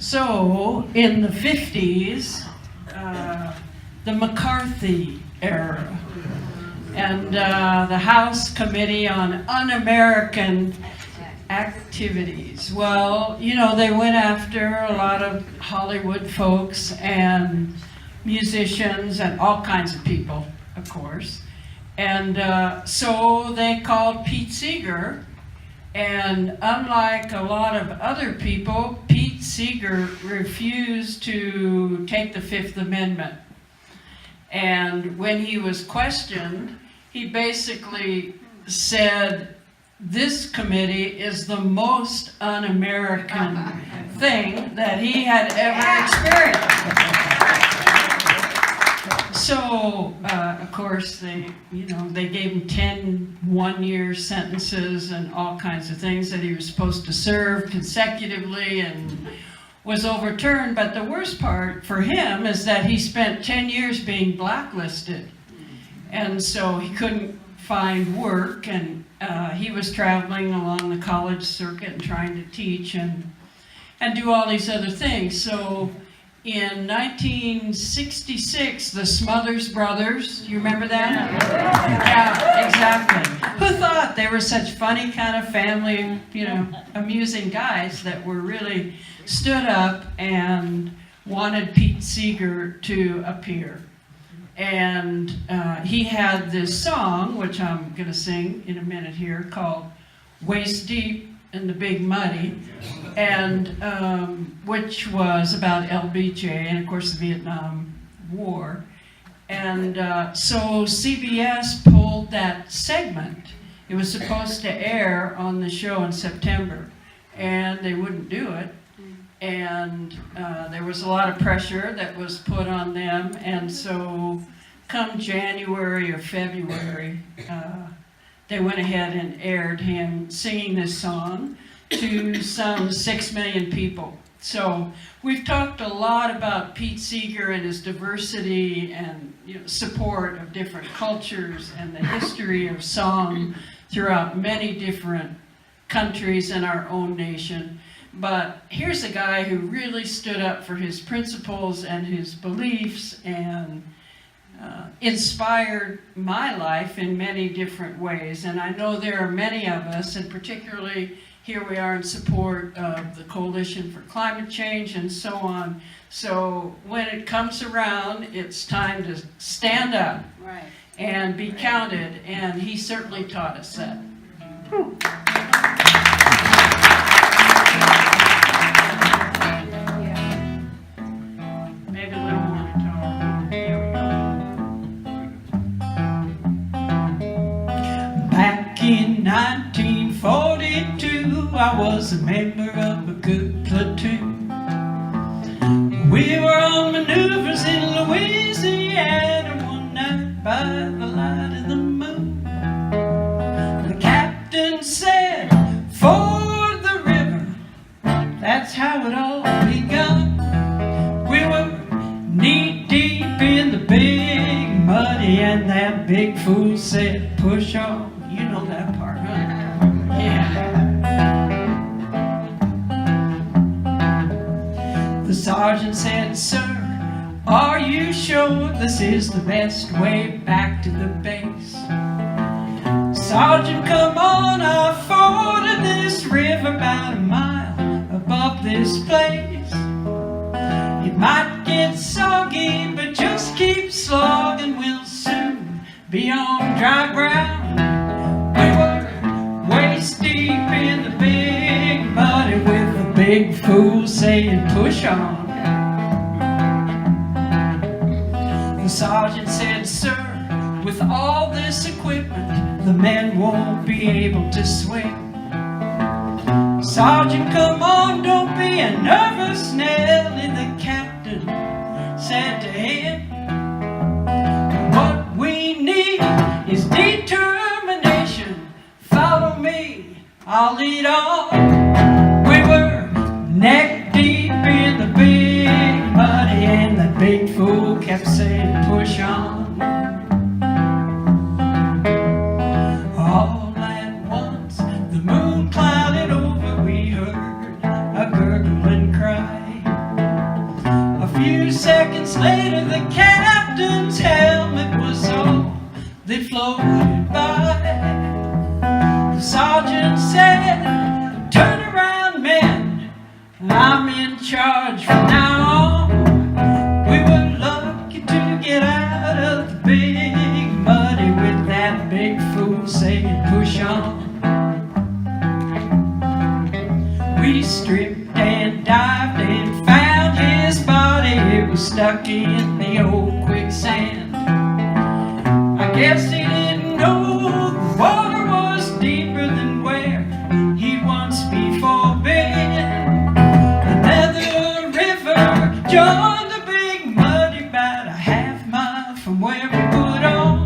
So, in the 50s, the McCarthy era, and the House Committee on Un-American Activities. Well, you know, they went after a lot of Hollywood folks and musicians and all kinds of people, of course. And so they called Pete Seeger, and unlike a lot of other people, Pete Seeger refused to take the Fifth Amendment. And when he was questioned, he basically said, this committee is the most un-American thing that he had ever experienced. So, of course, they gave him 10 one-year sentences and all kinds of things that he was supposed to serve consecutively, and was overturned. But the worst part for him is that he spent 10 years being blacklisted. And so he couldn't find work, and he was traveling along the college circuit and trying to teach and do all these other things. So in 1966, the Smothers Brothers, you remember that? Yeah, exactly. Who thought they were such funny kind of family, amusing guys that were really stood up and wanted Pete Seeger to appear. And he had this song, which I'm going to sing in a minute here, called Waist Deep in the Big Muddy, and which was about LBJ and, of course, the Vietnam War. And so CBS pulled that segment. It was supposed to air on the show in September, and they wouldn't do it. And there was a lot of pressure that was put on them, and so come January or February, they went ahead and aired him singing this song to some 6 million people. So we've talked a lot about Pete Seeger and his diversity and support of different cultures and the history of song throughout many different countries in our own nation. But here's a guy who really stood up for his principles and his beliefs and inspired my life in many different ways. And I know there are many of us, and particularly here we are in support of the Coalition for Climate Change and so on. So when it comes around, it's time to stand up and be counted, and he certainly taught us that. Maybe a little more guitar. Here we go. Back in 1942, I was a member of a good platoon. We were on maneuvers in Louisiana one night by the light of the moon. The captain said, "For the river," that's how it all begun. We were knee deep in the big muddy, and that big fool said, "Push on." You know that part, huh? Yeah. The sergeant said, "Sir, are you sure this is the best way back to the base?" "Sergeant, come on, I forded this river about a mile above this place. It might get soggy, but just keep slogging, we'll soon be on dry ground." We were waist deep in the big muddy with the big fool saying, "Push on." The sergeant said, "Sir, with all this equipment, the men won't be able to swim." "Sergeant, come on, don't be a nervous Nelly," the captain said to him. "What we need is determination. Follow me, I'll lead on." We were neck deep in the big muddy, and the big fool kept saying, "Push on." All at once, the moon clouded over, we heard a gurgling cry. floated by. The sergeant said, "Turn around, men, I'm in charge from now on." We were lucky to get out of the big muddy with that big fool saying, "Push on." We stripped and dived and found his body. It was stuck in the old quicksand. I guess he didn't know the water was deeper than where he'd once before been. Another river joined the big muddy about a half-mile from where we put on.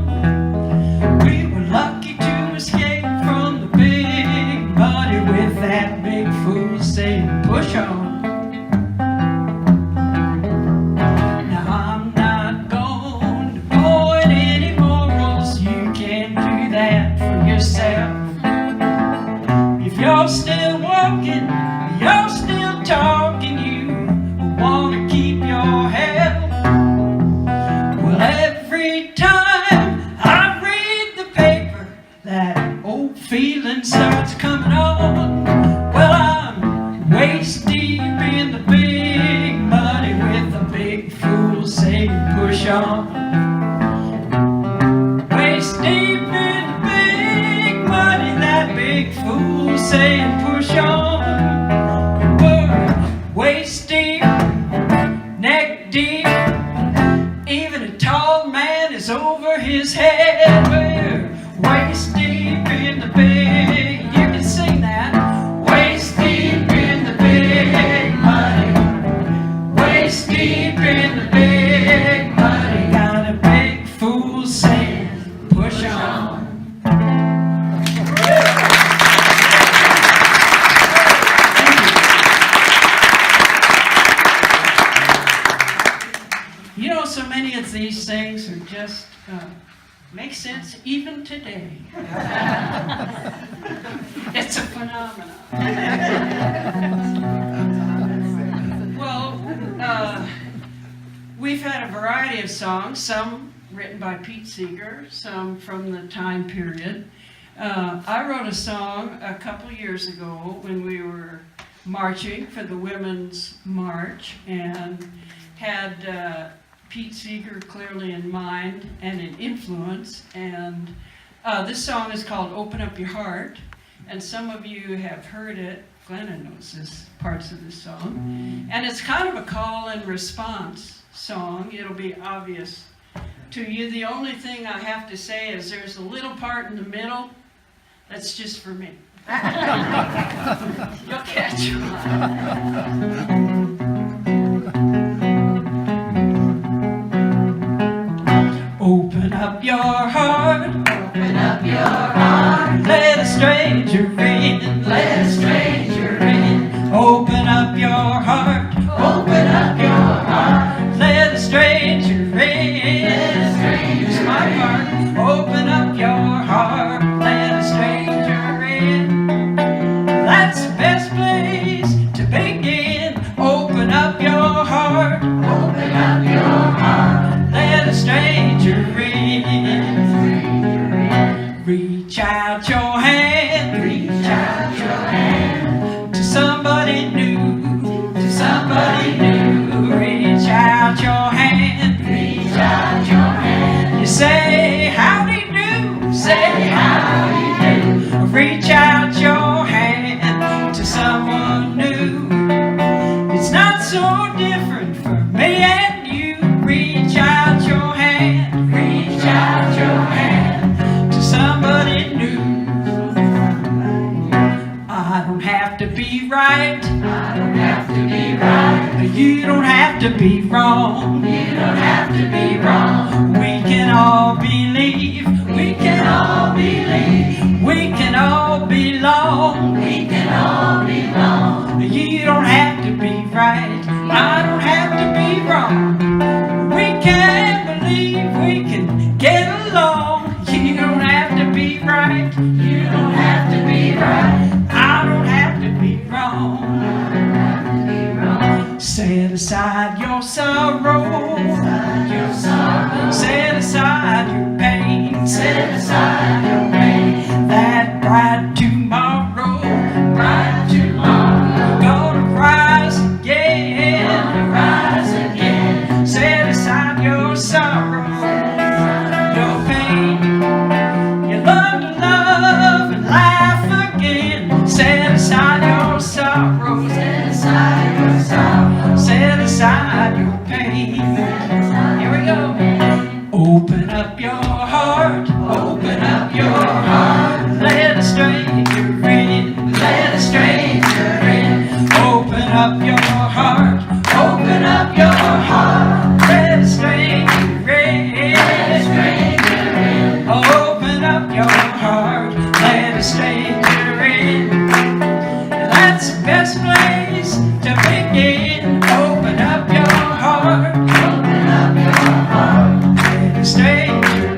We were lucky to escape from the big muddy with that big fool saying, "Push on." Now I'm not going to point any morals. You can't do that for yourself. If you're still walking, you're still talking, you want to keep your health. Well, every time I read the paper, that old feeling starts coming on. Well, I'm waist deep in the big muddy with a big fool saying, "Push on." Waist deep in the big muddy, that big fool saying, "Push on." We're waist deep, neck deep, even a tall man is over his head. We're waist deep in the big, you can sing that. Waist deep in the big muddy, waist deep in the big muddy, got a big fool saying, "Push on." You know, so many of these things are just make sense even today. It's a phenomenon. Well, we've had a variety of songs, some written by Pete Seeger, some from the time period. I wrote a song a couple years ago when we were marching for the Women's March and had Pete Seeger clearly in mind and an influence, and this song is called "Open Up Your Heart," and some of you have heard it. Glenna knows this parts of this song, and it's kind of a call and response song. It'll be obvious to you. The only thing I have to say is there's a little part in the middle that's just for me. You'll catch on. Open up your heart, open up your heart, let a stranger in, let a stranger in. Open up your heart, open up your heart, let a stranger in, let a stranger in. My part, open up your heart, let a stranger in. That's the best place to begin. Open up your heart, open up your heart, let a stranger in. Reach out your hand, reach out your hand to somebody new, to somebody new. Reach out your hand, reach out your hand. You say howdy do, say howdy do. Reach out your hand to someone new. It's not so different for me and you. Reach out your hand, reach out your hand to somebody new. I don't have to be right, I don't have to be right. You don't have to be wrong, you don't have to be wrong. We can all believe, we can all believe. We can all belong, we can all belong. You don't have to be right, I don't have to be wrong. We can believe, we can get along. You don't have to be right, you don't have to be right. I don't have to be wrong. Set aside your sorrow, set aside your set aside your pain. That bright tomorrow, gonna rise again, set aside your sorrow, your pain. You learn to love and laugh again, set aside your sorrow, set aside your pain. Here we go. Open up your heart, open up your heart. Let a stranger in, let a stranger in. Open up your heart, open up your heart. Let a stranger in, let a stranger in. Open up your heart, let a stranger in. That's the best place to begin. Open up your heart, open up your heart. Let a stranger